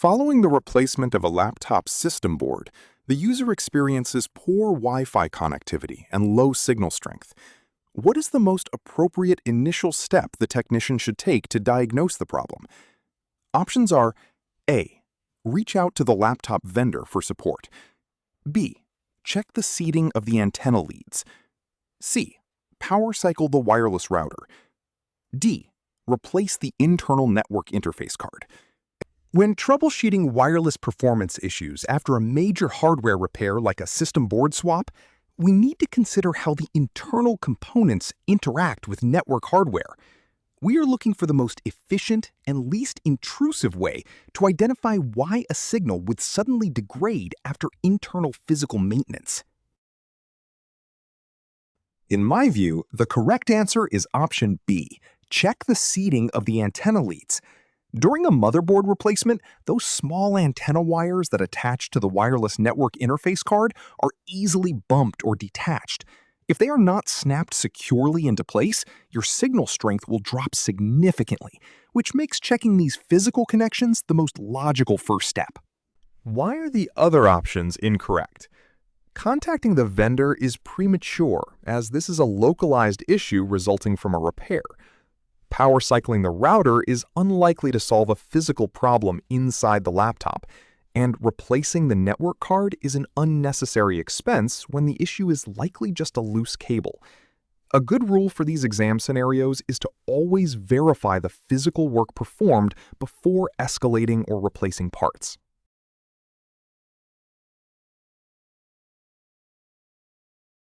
Following the replacement of a laptop system board, the user experiences poor Wi-Fi connectivity and low signal strength. What is the most appropriate initial step the technician should take to diagnose the problem? Options are A. Reach out to the laptop vendor for support. B. Check the seating of the antenna leads. C. Power cycle the wireless router. D. Replace the internal network interface card. When troubleshooting wireless performance issues after a major hardware repair like a system board swap, we need to consider how the internal components interact with network hardware. We are looking for the most efficient and least intrusive way to identify why a signal would suddenly degrade after internal physical maintenance. In my view, the correct answer is option B. Check the seating of the antenna leads. During a motherboard replacement, those small antenna wires that attach to the wireless network interface card are easily bumped or detached. If they are not snapped securely into place, your signal strength will drop significantly, which makes checking these physical connections the most logical first step. Why are the other options incorrect? Contacting the vendor is premature, as this is a localized issue resulting from a repair. Power cycling the router is unlikely to solve a physical problem inside the laptop, and replacing the network card is an unnecessary expense when the issue is likely just a loose cable. A good rule for these exam scenarios is to always verify the physical work performed before escalating or replacing parts.